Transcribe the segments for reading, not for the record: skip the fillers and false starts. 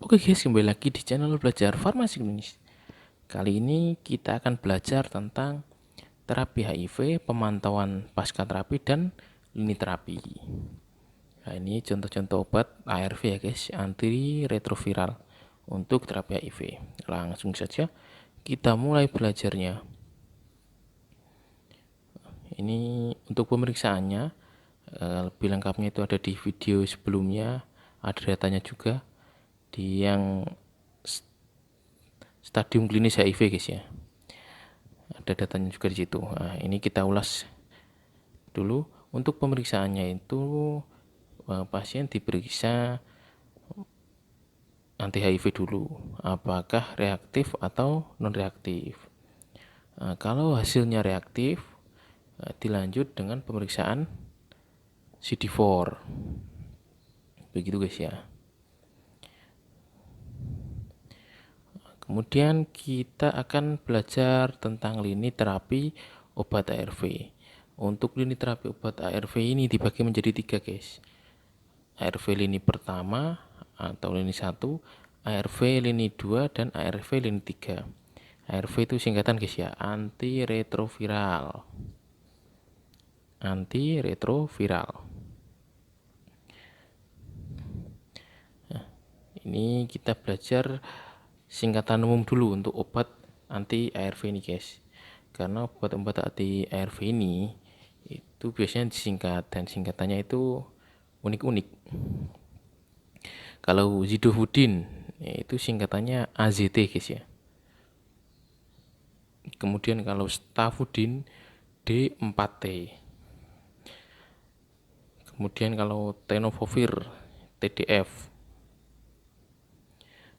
Oke guys, kembali lagi di channel belajar farmasi klinis. Kali ini kita akan belajar tentang terapi HIV, pemantauan pasca terapi, dan lini terapi. Nah, ini contoh-contoh obat ARV ya guys, antiretroviral untuk terapi HIV. Langsung saja kita mulai belajarnya. Ini untuk pemeriksaannya, lebih lengkapnya itu ada di video sebelumnya, ada datanya juga di yang stadium klinis HIV guys ya, ada datanya juga di situ. Nah, ini kita ulas dulu. Untuk pemeriksaannya itu pasien diperiksa anti HIV dulu, apakah reaktif atau non reaktif. Kalau hasilnya reaktif, dilanjut dengan pemeriksaan CD4, begitu guys ya. Kemudian kita akan belajar tentang lini terapi obat ARV. Untuk lini terapi obat ARV ini dibagi menjadi 3 guys. ARV lini pertama atau lini 1, ARV lini 2, dan ARV lini 3. ARV itu singkatan guys ya, antiretroviral. Antiretroviral. Nah, ini kita belajar singkatan umum dulu untuk obat anti ARV ini guys, karena obat-obat anti ARV ini itu biasanya disingkat, dan singkatannya itu unik-unik. Kalau zidovudin itu singkatannya AZT guys ya. Kemudian kalau stavudin D4T. Kemudian kalau tenofovir TDF.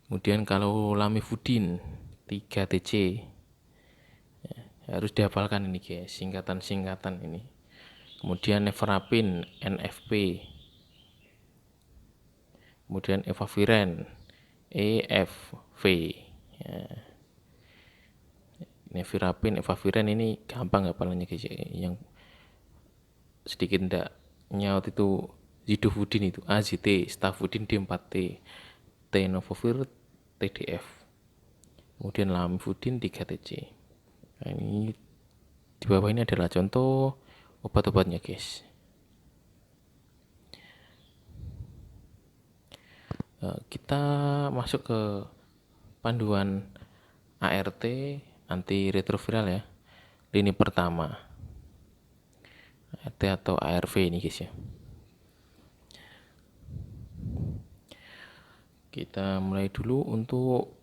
Kemudian kalau lamivudin 3TC. Harus dihafalkan ini guys, singkatan-singkatan ini. Kemudian nevirapin NFP. Kemudian efaviren EFV. Ya. Nevirapin, efaviren ini gampang hafalannya guys ya. Yang sedikit ndak nyaut itu zidovudin itu AZT, stavudin D4T, tenofovir TDF. Kemudian lamivudin 3TC. Nah, ini di bawah ini adalah contoh obat-obatnya guys. Kita masuk ke panduan ART antiretroviral ya, lini pertama, ART atau ARV ini guys ya. Kita mulai dulu. Untuk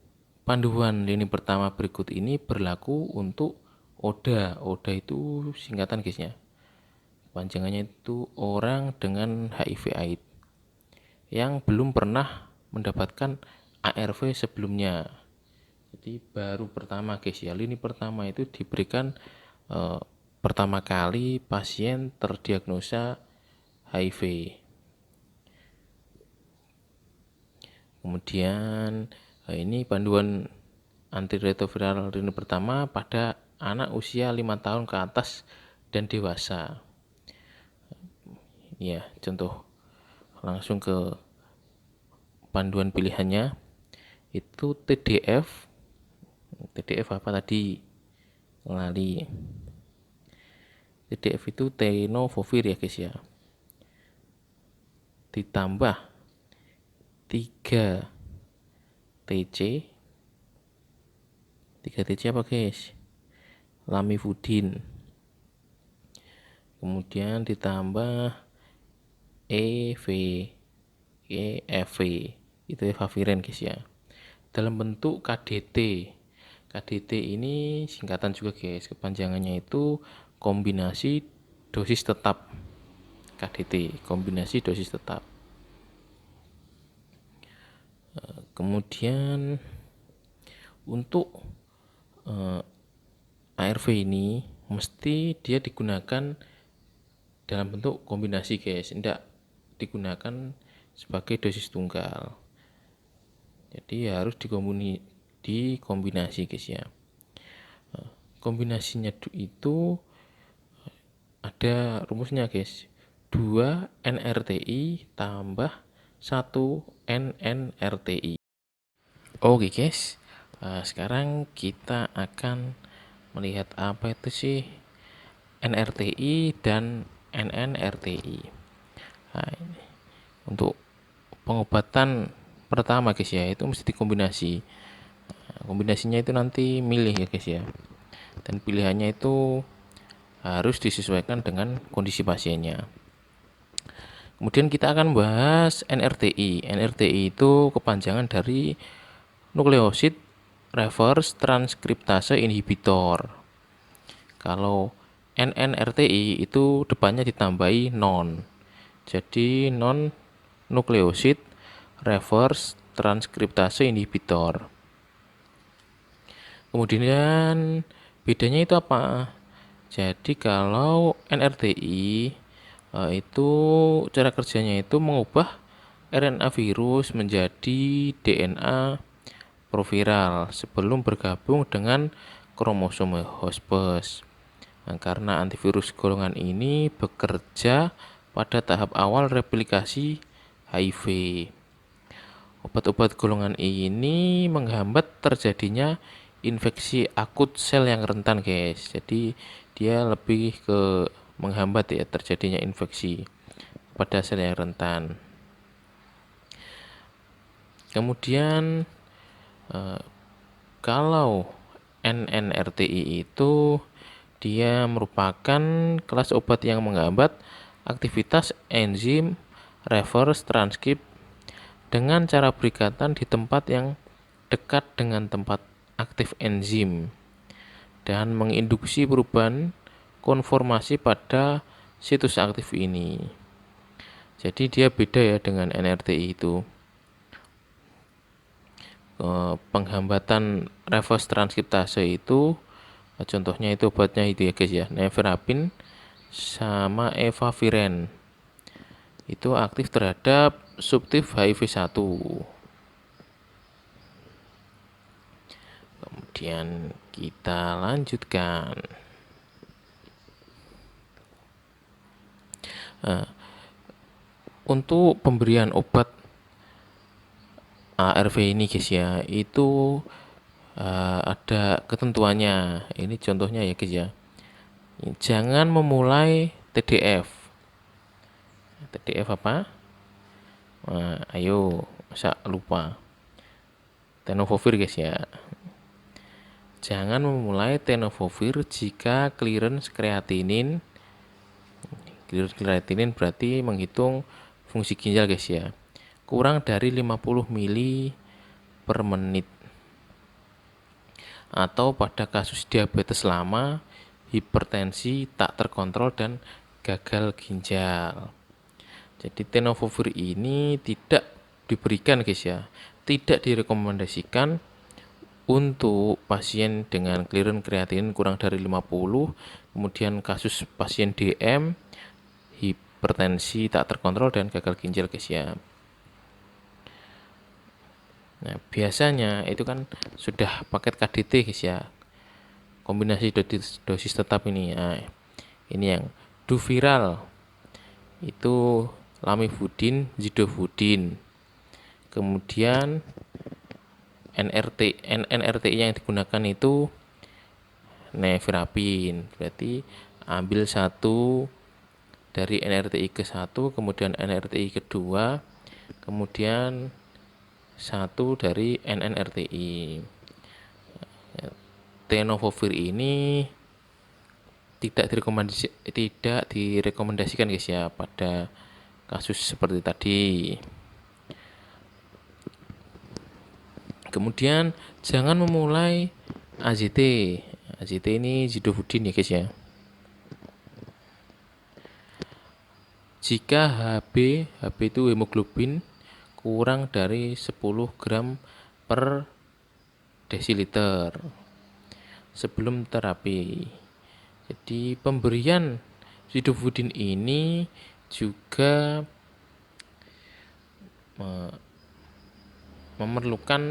panduan lini pertama berikut ini berlaku untuk ODA. ODA itu singkatan guys ya, panjangannya itu orang dengan HIV/AIDS yang belum pernah mendapatkan ARV sebelumnya. Jadi baru pertama guys ya, lini pertama itu diberikan pertama kali pasien terdiagnosa HIV. Kemudian ini panduan antiretroviral lini pertama pada anak usia 5 tahun ke atas dan dewasa. Ya, contoh langsung ke panduan pilihannya itu TDF. TDF apa tadi? Lali. TDF itu tenofovir ya guys ya. Ditambah 3TC. 3TC apa guys? Lamivudin. Kemudian ditambah EFV, itu efaviren guys ya, dalam bentuk KDT. KDT ini singkatan juga guys, kepanjangannya itu kombinasi dosis tetap. KDT, kombinasi dosis tetap. Kemudian untuk ARV ini mesti dia digunakan dalam bentuk kombinasi guys, tidak digunakan sebagai dosis tunggal. Jadi harus dikombinasi guys ya. Kombinasinya itu ada rumusnya guys, 2 NRTI tambah 1 NNRTI. Oke guys, sekarang kita akan melihat apa itu sih NRTI dan NNRTI. Nah, untuk pengobatan pertama guys ya, itu mesti dikombinasi. Kombinasinya itu nanti milih ya guys ya, dan pilihannya itu harus disesuaikan dengan kondisi pasiennya. Kemudian kita akan bahas NRTI. NRTI itu kepanjangan dari nukleosid reverse transkriptase inhibitor. Kalau NNRTI itu depannya ditambahi non. Jadi non nukleosid reverse transkriptase inhibitor. Kemudian bedanya itu apa? Jadi kalau NRTI itu cara kerjanya itu mengubah RNA virus menjadi DNA proviral sebelum bergabung dengan kromosom hospes. Nah, karena antivirus golongan ini bekerja pada tahap awal replikasi HIV. Obat-obat golongan ini menghambat terjadinya infeksi akut sel yang rentan guys. Jadi dia lebih ke menghambat ya terjadinya infeksi pada sel yang rentan. Kemudian kalau NNRTI itu dia merupakan kelas obat yang menghambat aktivitas enzim reverse transkrip dengan cara berikatan di tempat yang dekat dengan tempat aktif enzim dan menginduksi perubahan konformasi pada situs aktif ini. Jadi dia beda ya dengan NRTI itu. Penghambatan reverse transkriptase itu contohnya itu obatnya itu ya guys ya, nevirapin sama efavirenz. Itu aktif terhadap subtif HIV-1. Kemudian kita lanjutkan. Untuk pemberian obat ARV ini guys ya, itu ada ketentuannya. Ini contohnya ya guys ya. Jangan memulai TDF. TDF apa? Ayo, masa lupa. Tenofovir guys ya. Jangan memulai tenofovir jika clearance kreatinin. Clearance kreatinin berarti menghitung fungsi ginjal guys ya, kurang dari 50 mili per menit. Atau pada kasus diabetes lama, hipertensi tak terkontrol dan gagal ginjal. Jadi tenofovir ini tidak diberikan guys ya, tidak direkomendasikan untuk pasien dengan clearance kreatinin kurang dari 50, kemudian kasus pasien DM, hipertensi tak terkontrol dan gagal ginjal guys ya. Nah, biasanya itu kan sudah paket KDT guys ya, kombinasi dosis tetap ini. Nah, ini yang Duviral itu lamivudin, zidovudin. Kemudian NRTI yang digunakan itu nevirapin. Berarti ambil satu dari NRTI ke 1, kemudian NRTI kedua, kemudian satu dari NNRTI. Tenofovir ini tidak direkomendasikan guys ya pada kasus seperti tadi. Kemudian jangan memulai AZT. AZT ini zidovudin ya guys ya. Jika HB itu hemoglobin kurang dari 10 gram per desiliter sebelum terapi. Jadi pemberian zidovudin ini juga memerlukan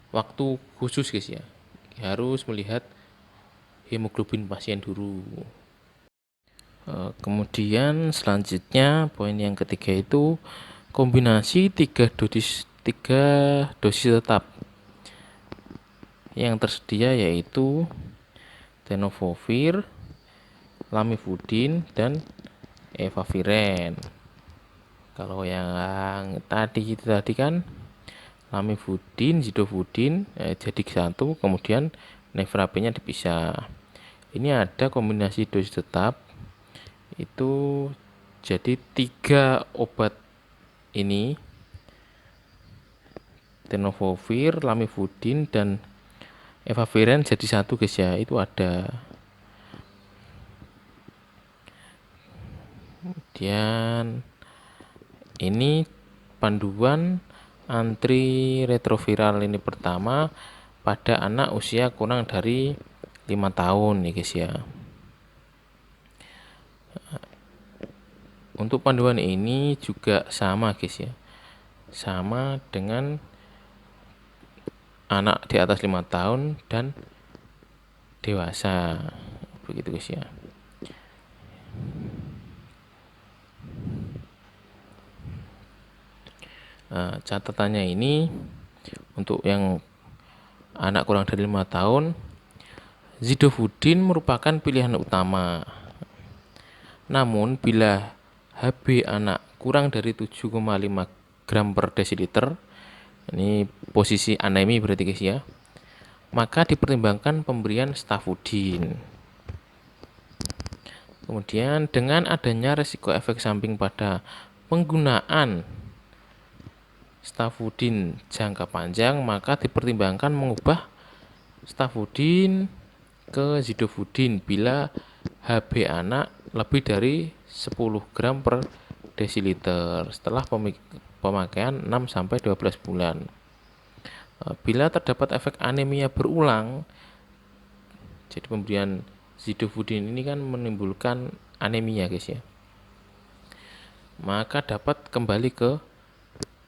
waktu khusus guys ya. Harus melihat hemoglobin pasien dulu. Kemudian selanjutnya poin yang ketiga itu kombinasi 3 3 dosis tetap yang tersedia, yaitu tenofovir, lamivudin, dan efavirenz. Kalau yang tadi kan lamivudin, zidovudin jadi satu, kemudian nevrapinnya dipisah. Ini ada kombinasi dosis tetap, itu jadi 3 obat ini, tenofovir, lamivudin, dan efavirenz jadi satu guys ya. Itu ada. Kemudian ini panduan antiretroviral ini pertama pada anak usia kurang dari 5 tahun nih guys ya. Untuk panduan ini juga sama guys ya, sama dengan anak di atas 5 tahun dan dewasa, begitu guys ya. Nah, catatannya ini untuk yang anak kurang dari 5 tahun, zidovudin merupakan pilihan utama. Namun bila HB anak kurang dari 7,5 gram per desiliter, ini posisi anemi berarti guys ya, maka dipertimbangkan pemberian stavudin. Kemudian dengan adanya resiko efek samping pada penggunaan stavudin jangka panjang, maka dipertimbangkan mengubah stavudin ke zidovudin bila HB anak lebih dari 10 gram per desiliter setelah pemakaian 6-12 bulan. Bila terdapat efek anemia berulang, jadi pemberian zidovudin ini kan menimbulkan anemia guys ya, maka dapat kembali ke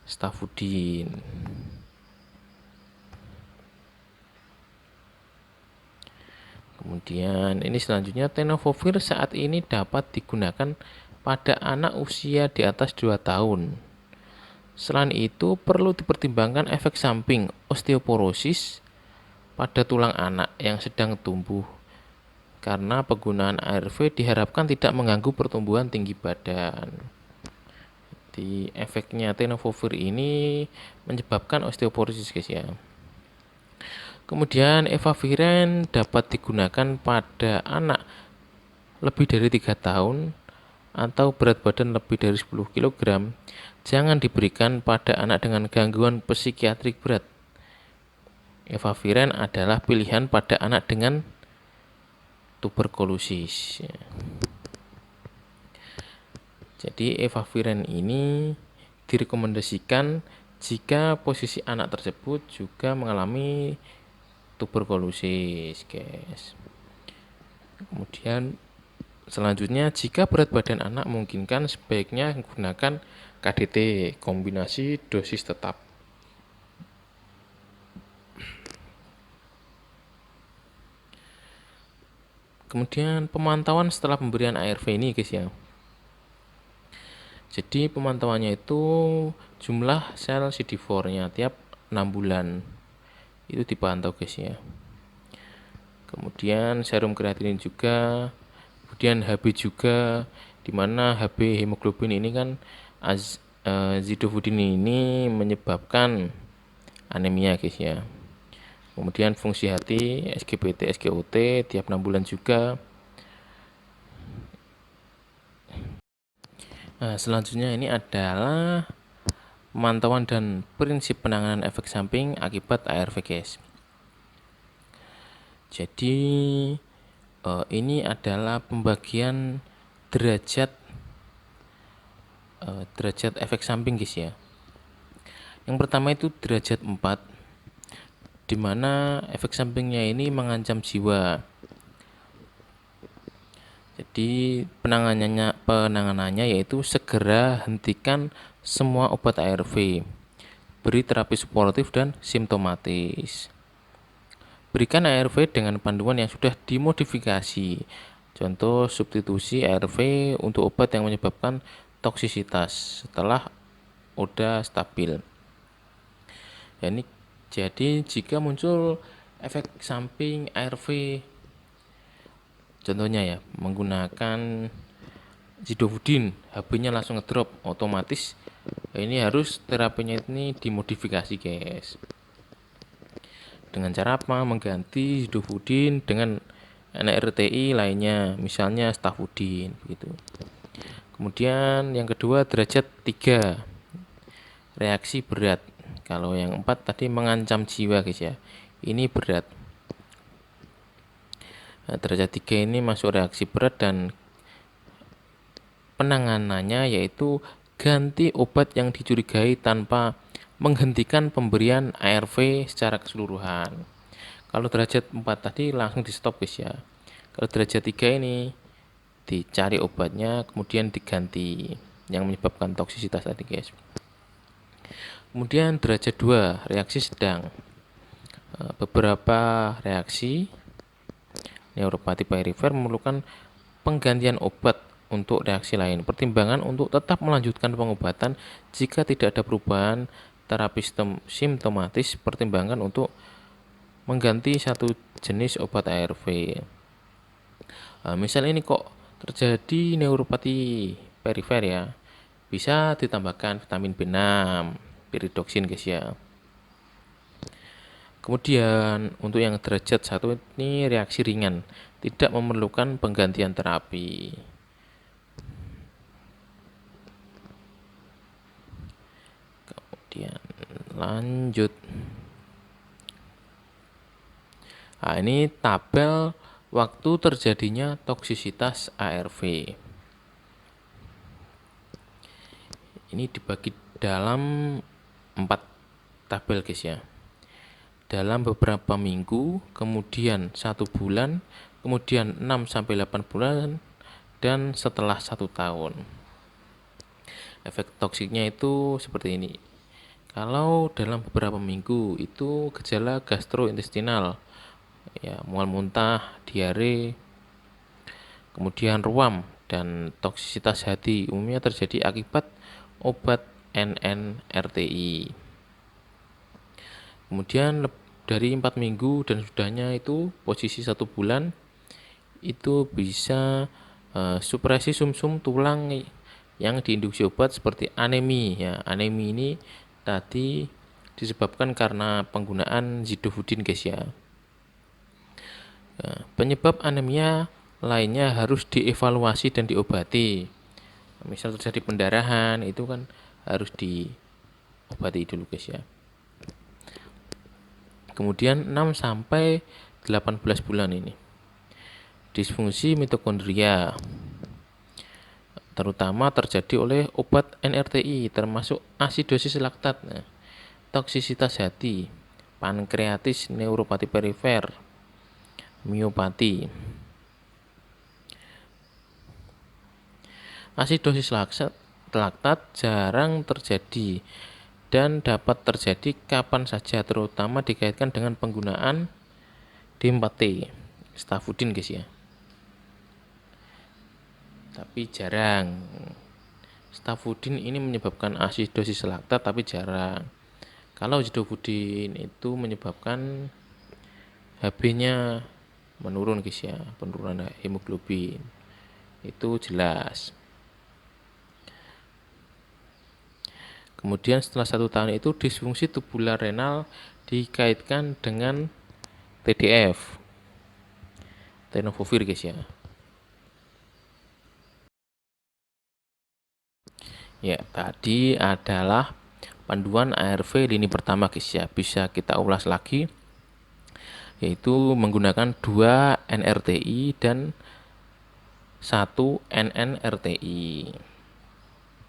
stavudin. Kemudian ini selanjutnya, tenofovir saat ini dapat digunakan pada anak usia di atas 2 tahun. Selain itu perlu dipertimbangkan efek samping osteoporosis pada tulang anak yang sedang tumbuh, karena penggunaan ARV diharapkan tidak mengganggu pertumbuhan tinggi badan. Jadi efeknya tenofovir ini menyebabkan osteoporosis guys ya. Kemudian efavirenz dapat digunakan pada anak lebih dari 3 tahun atau berat badan lebih dari 10 kg. Jangan diberikan pada anak dengan gangguan psikiatrik berat. Efavirenz adalah pilihan pada anak dengan tuberkulosis. Jadi efavirenz ini direkomendasikan jika posisi anak tersebut juga mengalami tuberkulosis guys. Kemudian selanjutnya, jika berat badan anak memungkinkan, sebaiknya menggunakan KDT, kombinasi dosis tetap. Kemudian pemantauan setelah pemberian ARV ini guys ya. Jadi pemantauannya itu jumlah sel CD4-nya tiap 6 bulan itu dipantau guys ya. Kemudian serum kreatinin juga, kemudian HB juga, dimana HB hemoglobin ini kan zidovudin ini menyebabkan anemia guys ya. Kemudian fungsi hati, SGPT, SGOT tiap 6 bulan juga. Nah, selanjutnya ini adalah pemantauan dan prinsip penanganan efek samping akibat ARV guys. Jadi ini adalah pembagian derajat efek samping guys ya. Yang pertama itu derajat 4, dimana efek sampingnya ini mengancam jiwa. Jadi penanganannya yaitu segera hentikan semua obat ARV, beri terapi suportif dan simptomatis. Berikan ARV dengan panduan yang sudah dimodifikasi. Contoh substitusi ARV untuk obat yang menyebabkan toksisitas setelah udah stabil. Ya, ini jadi jika muncul efek samping ARV, contohnya ya menggunakan Zidovudin, HB-nya langsung ngedrop otomatis, ini harus terapinya ini dimodifikasi guys. Dengan cara apa? Mengganti Zidovudin dengan NRTI lainnya, misalnya Stafudin begitu. Kemudian yang kedua derajat 3, reaksi berat. Kalau yang 4 tadi mengancam jiwa guys ya, ini berat. Nah, derajat 3 ini masuk reaksi berat dan penanganannya yaitu ganti obat yang dicurigai tanpa menghentikan pemberian ARV secara keseluruhan. Kalau derajat 4 tadi langsung di stop guys ya. Kalau derajat 3 ini dicari obatnya kemudian diganti yang menyebabkan toksisitas tadi guys. Kemudian derajat 2, reaksi sedang. Beberapa reaksi neuropati perifer memerlukan penggantian obat untuk reaksi lain. Pertimbangan untuk tetap melanjutkan pengobatan jika tidak ada perubahan terapi simptomatis, pertimbangan untuk mengganti satu jenis obat ARV. Misal ini kok terjadi neuropati perifer ya, bisa ditambahkan vitamin B6, piridoksin guys ya. Kemudian untuk yang derajat 1 ini reaksi ringan, tidak memerlukan penggantian terapi. Kemudian lanjut. Nah, ini tabel waktu terjadinya toksisitas ARV. Ini dibagi dalam 4 tabel guys ya. Dalam beberapa minggu, kemudian 1 bulan, kemudian 6-8 bulan, dan setelah 1 tahun. Efek toksiknya itu seperti ini. Kalau dalam beberapa minggu itu gejala gastrointestinal, ya, mual muntah, diare, kemudian ruam, dan toksisitas hati umumnya terjadi akibat obat NNRTI. Kemudian dari 4 minggu dan sudahnya itu posisi 1 bulan itu bisa supresi sumsum tulang yang diinduksi obat seperti anemi ya. Anemi ini tadi disebabkan karena penggunaan Zidovudin guys ya. Penyebab anemia lainnya harus dievaluasi dan diobati. Misal terjadi pendarahan itu kan harus diobati dulu guys ya. Kemudian 6-18 bulan ini disfungsi mitokondria terutama terjadi oleh obat NRTI termasuk asidosis laktat, toksisitas hati, pankreatis, neuropati perifer, miopati. Asidosis laktat jarang terjadi dan dapat terjadi kapan saja, terutama dikaitkan dengan penggunaan D4T, Stafudin guys ya. Tapi jarang. Stafudin ini menyebabkan asidosis laktat tapi jarang. Kalau Zidovudin itu menyebabkan HB-nya menurun guys ya, penurunan hemoglobin. Itu jelas. Kemudian setelah 1 tahun itu disfungsi tubular renal dikaitkan dengan TDF, tenofovir guys ya. Ya, tadi adalah panduan ARV lini pertama guys ya. Bisa kita ulas lagi, yaitu menggunakan 2 NRTI dan 1 NNRTI.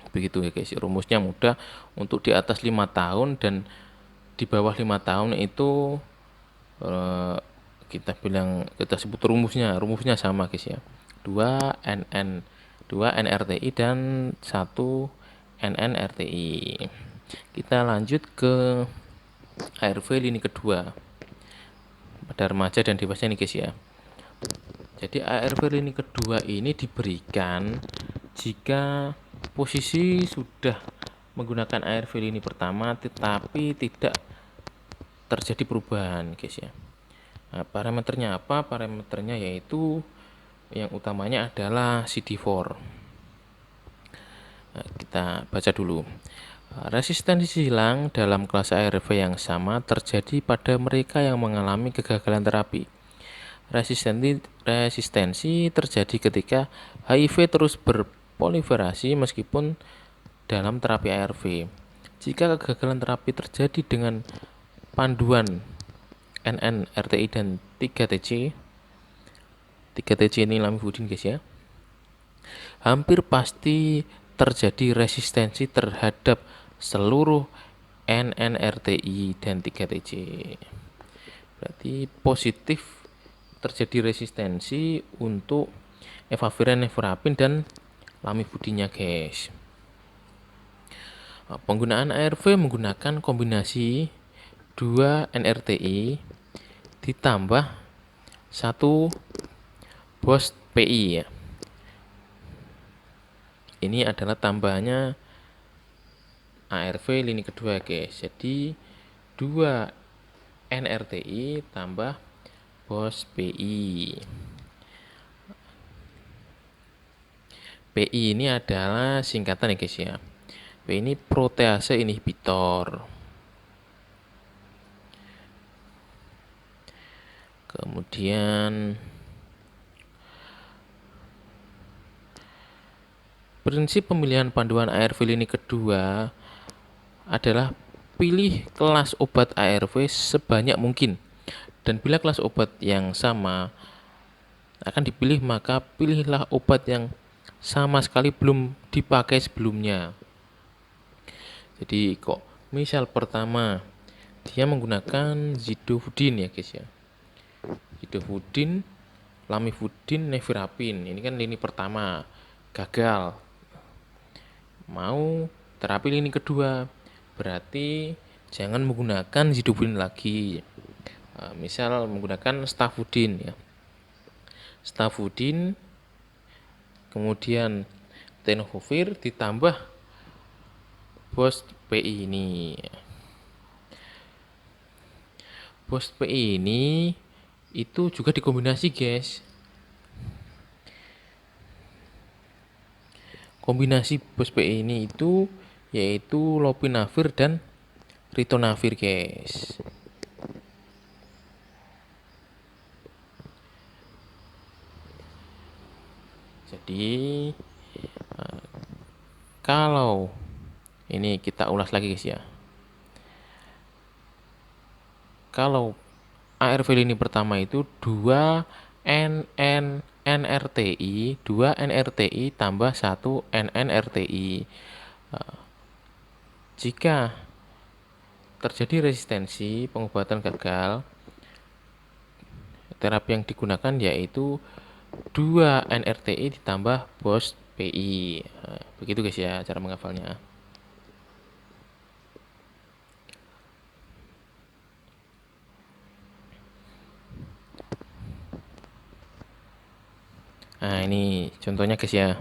Begitu ya guys, rumusnya mudah. Untuk di atas 5 tahun dan di bawah 5 tahun itu kita sebut rumusnya sama guys ya, 2 NRTI dan 1 NNRTI. Kita lanjut ke ARV lini kedua pada remaja dan dewasa ini guys ya. Jadi ARV lini kedua ini diberikan jika posisi sudah menggunakan ARV lini pertama tetapi tidak terjadi perubahan guys ya. Nah, parameternya apa? Parameternya yaitu yang utamanya adalah CD4. Nah, kita baca dulu. Resistensi silang dalam kelas ARV yang sama terjadi pada mereka yang mengalami kegagalan terapi. Resistensi terjadi ketika HIV terus berproliferasi meskipun dalam terapi ARV. Jika kegagalan terapi terjadi dengan panduan NN-RTI dan 3TC, 3TC ini lamivudin guys ya, hampir pasti terjadi resistensi terhadap seluruh NN-RTI dan 3TC. Berarti positif terjadi resistensi untuk efavirenz, nevirapin, dan lamivudinnya guys. Penggunaan ARV menggunakan kombinasi 2 NRTI ditambah 1 BOS PI ya. Ini adalah tambahannya ARV lini kedua guys. Jadi 2 NRTI tambah BOS PI. PI ini adalah singkatan ya guys ya. PI ini protease inhibitor. Kemudian prinsip pemilihan panduan ARV lini kedua adalah pilih kelas obat ARV sebanyak mungkin. Dan bila kelas obat yang sama akan dipilih, maka pilihlah obat yang sama sekali belum dipakai sebelumnya. Jadi kok misal pertama dia menggunakan zidovudin ya guys ya. Zidovudin, lamivudin, nevirapin. Ini kan lini pertama, gagal. Mau terapi lini kedua, berarti jangan menggunakan zidovudin lagi. Misal menggunakan stavudin ya. Stavudin, kemudian tenofovir ditambah BOS PI ini. BOS PI ini itu juga dikombinasi guys. Kombinasi BOS PI ini itu yaitu lopinavir dan ritonavir guys. Jadi kalau ini kita ulas lagi guys ya. Kalau ARV lini pertama itu 2 NRTI tambah 1 NNRTI. Jika terjadi resistensi pengobatan gagal, terapi yang digunakan yaitu 2 NRTI ditambah BOS PI. Begitu guys ya cara menghafalnya. Nah ini contohnya guys ya.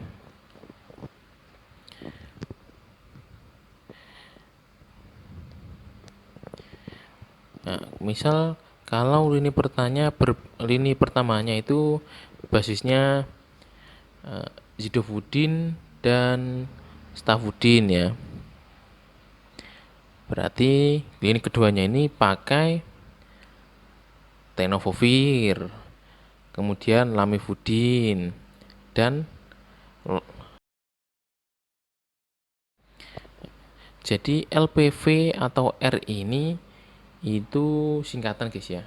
Nah, misal kalau lini pertamanya itu basisnya zidovudin dan stavudin ya. Berarti lini keduanya ini pakai tenofovir, kemudian lamivudin, dan jadi LPV atau R ini itu singkatan guys ya.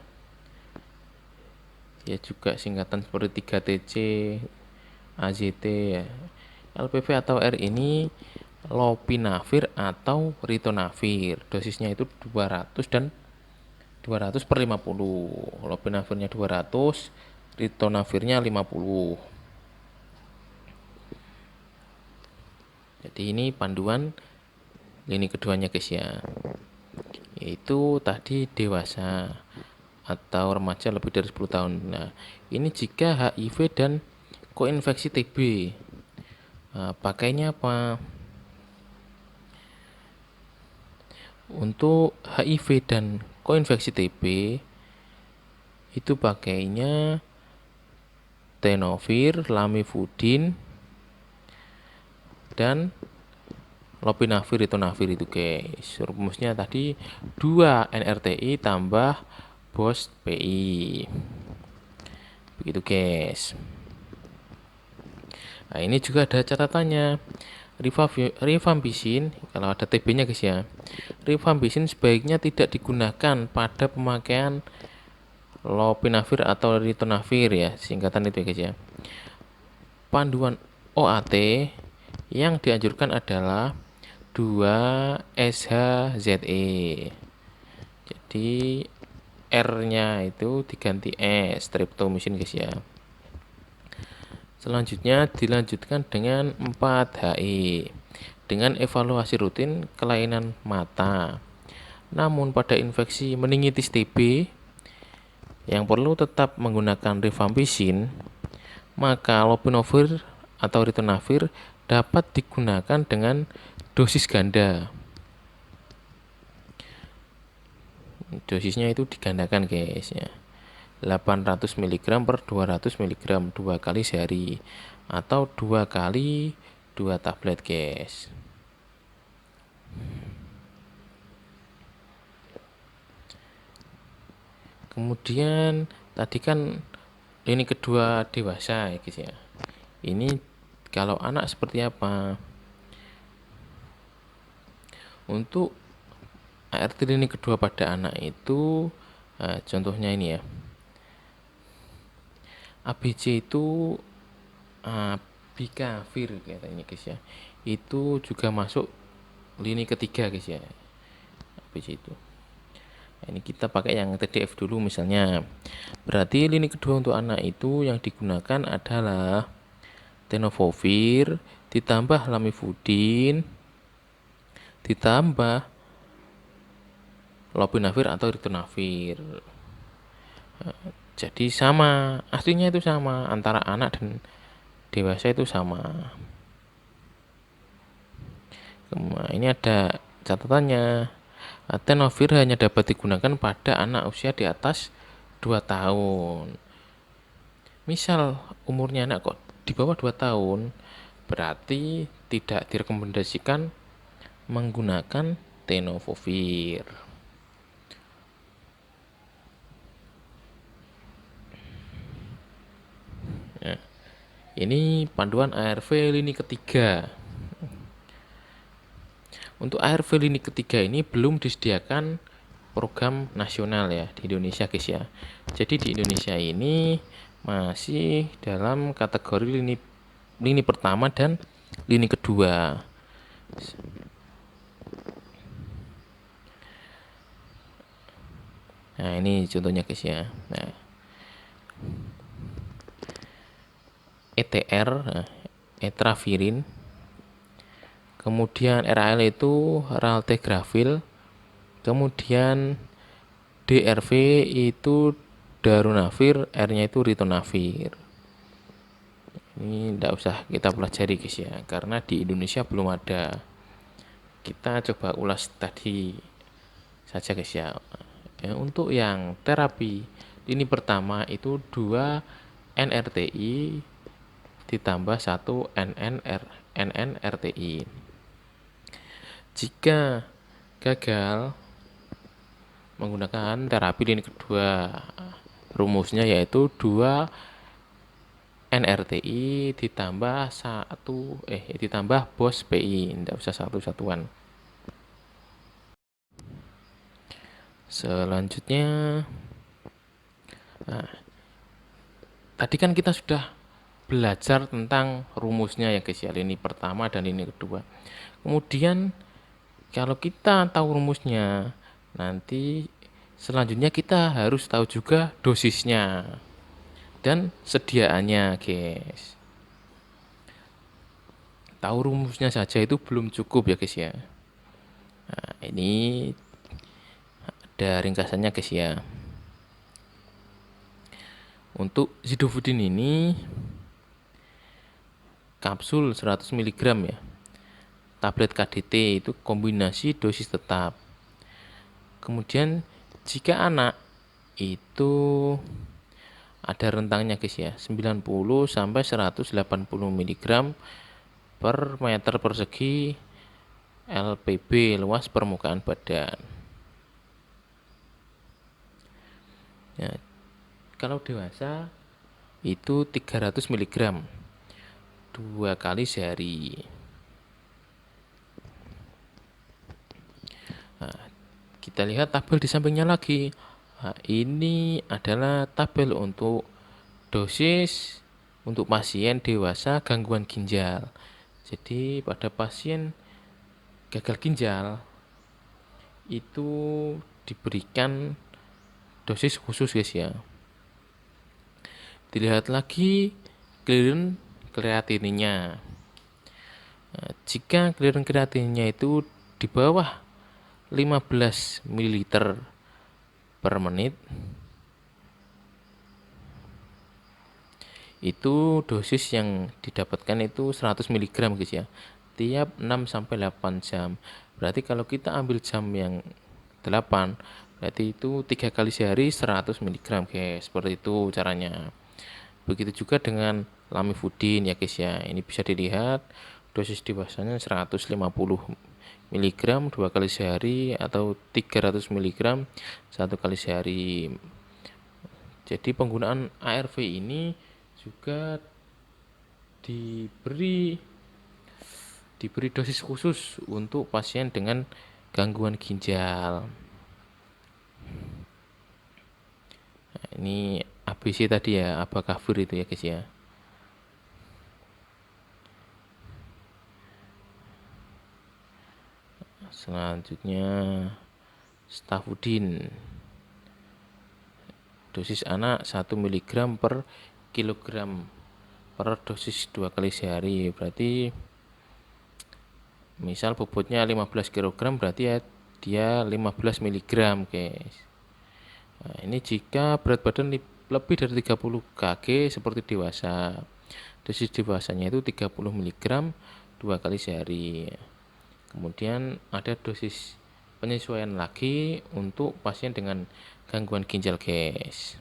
Ya juga singkatan seperti 3TC, AZT ya. LPV atau R ini lopinavir atau ritonavir. Dosisnya itu 200 dan 200 per 50. Lopinavirnya 200, ritonavirnya 50. Jadi ini panduan lini keduanya guys ya. Yaitu tadi dewasa atau remaja lebih dari 10 tahun. Nah, ini jika HIV dan koinfeksi TB. Pakainya apa? Untuk HIV dan koinfeksi TB itu pakainya tenofir, lamivudin, dan lopinavir, ritonavir itu guys. Rumusnya tadi 2 NRTI tambah BOS PI. Begitu guys. Nah, ini juga ada catatannya. Rifampicin, kalau ada TB-nya guys ya. Rifampicin sebaiknya tidak digunakan pada pemakaian lopinavir atau ritonavir ya, singkatan itu ya guys ya. Panduan OAT yang dianjurkan adalah 2-SHZE. Jadi R-nya itu diganti S, streptomycin guys ya. Selanjutnya dilanjutkan dengan 4-HE dengan evaluasi rutin kelainan mata. Namun pada infeksi meningitis TB yang perlu tetap menggunakan rifampicin, maka lopinavir atau ritonavir dapat digunakan dengan dosis ganda. Dosisnya itu digandakan guys ya. 800 mg per 200 mg 2 kali sehari atau 2 kali 2 tablet guys. Kemudian tadi kan ini kedua dewasa ya guys ya. Ini kalau anak seperti apa? Untuk ART lini kedua pada anak itu contohnya ini ya. ABC itu bikavir katanya guys ya. Itu juga masuk lini ketiga guys ya. ABC itu. Nah, ini kita pakai yang TDF dulu misalnya. Berarti lini kedua untuk anak itu yang digunakan adalah tenofovir ditambah lamivudin ditambah lopinavir atau ritonavir. Jadi sama, aslinya itu sama antara anak dan dewasa itu sama. Nah, ini ada catatannya. Tenofir hanya dapat digunakan pada anak usia di atas 2 tahun. Misal umurnya anak kok di bawah 2 tahun, berarti tidak direkomendasikan menggunakan tenofovir. Nah, ini panduan ARV lini ketiga. Untuk ARV lini ketiga ini belum disediakan program nasional ya di Indonesia guys ya. Jadi di Indonesia ini masih dalam kategori lini pertama dan lini kedua. Nah, ini contohnya guys ya. Nah, ETR, etravirin. Kemudian RAL itu raltegravir. Kemudian DRV itu darunavir, R-nya itu ritonavir. Ini tidak usah kita pelajari guys ya, karena di Indonesia belum ada. Kita coba ulas tadi saja guys ya. Untuk yang terapi lini pertama itu 2 NRTI ditambah 1 NNRTI. Jika gagal menggunakan terapi lini kedua, rumusnya yaitu 2 NRTI ditambah ditambah BOS PI, tidak usah satu-satuan. Selanjutnya, tadi kan kita sudah belajar tentang rumusnya ya guys ya, lini pertama dan lini kedua. Kemudian kalau kita tahu rumusnya, nanti selanjutnya kita harus tahu juga dosisnya dan sediaannya guys. Tahu rumusnya saja itu belum cukup ya guys ya. Nah, ini ada ringkasannya guys ya. Untuk zidovudin ini kapsul 100 mg ya. Tablet KDT itu kombinasi dosis tetap. Kemudian Jika anak itu ada rentangnya guys ya, 90 sampai 180 mg per meter persegi LPB, luas permukaan badan. Ya, kalau dewasa itu 300 mg 2 kali sehari. Nah, kita lihat tabel di sampingnya lagi. Nah, ini adalah tabel untuk dosis untuk pasien dewasa gangguan ginjal. Jadi pada pasien gagal ginjal itu diberikan dosis khusus guys ya. Dilihat lagi clearance kreatininnya. Nah, jika clearance kreatininnya itu di bawah 15 ml per menit, itu dosis yang didapatkan itu 100 mg guys ya, tiap 6 sampai 8 jam. Berarti kalau kita ambil jam yang 8, berarti itu 3 kali sehari 100 mg guys. Seperti itu caranya. Begitu juga dengan lamivudin ya guys ya. Ini bisa dilihat dosis dewasanya 150 mg 2 kali sehari atau 300 mg 1 kali sehari. Jadi penggunaan ARV ini juga diberi dosis khusus untuk pasien dengan gangguan ginjal. Nah, ini ABC tadi ya, abacavir itu ya guys ya. Selanjutnya stafudin, dosis anak 1 mg per kilogram per dosis 2 kali sehari. Berarti misal bobotnya 15 kg, berarti ya dia 15 mg guys. Nah, ini jika berat badan lebih dari 30 kg seperti dewasa. Dosis dewasanya itu 30 mg 2 kali sehari. Kemudian ada dosis penyesuaian lagi untuk pasien dengan gangguan ginjal guys.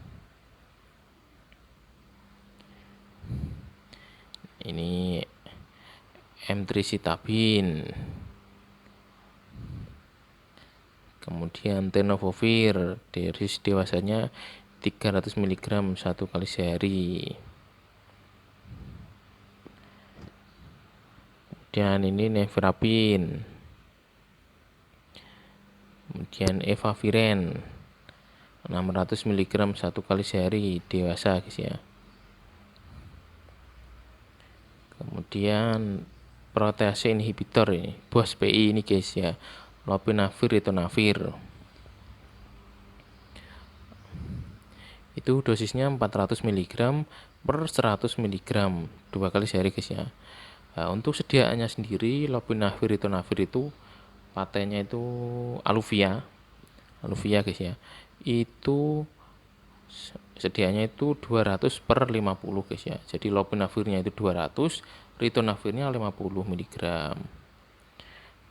Ini emtricitabine, kemudian tenofovir, dosis dewasanya 300 mg 1 kali sehari. Kemudian ini nevirapin, kemudian efaviren 600 mg 1 kali sehari dewasa guys ya. Kemudian protease inhibitor ini, BOS-PI ini guys ya, lopinavir ritonavir. Itu dosisnya 400 mg per 100 mg 2 kali sehari guys ya. Nah, untuk sediaannya sendiri lopinavir ritonavir itu patennya itu Aluvia guys ya. Itu sediaannya itu 200 per 50 guys ya. Jadi lopinavirnya itu 200, ritonavirnya 50 mg.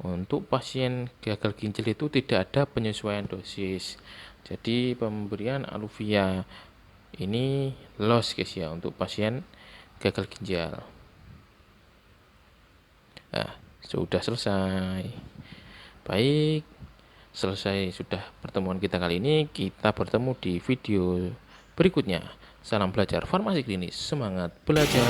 Untuk pasien gagal ginjal itu tidak ada penyesuaian dosis. Jadi pemberian Aluvia ini loss guys ya untuk pasien gagal ginjal. Nah, sudah selesai. Baik, selesai sudah pertemuan kita kali ini. Kita bertemu di video berikutnya. Salam belajar farmasi klinis, semangat belajar.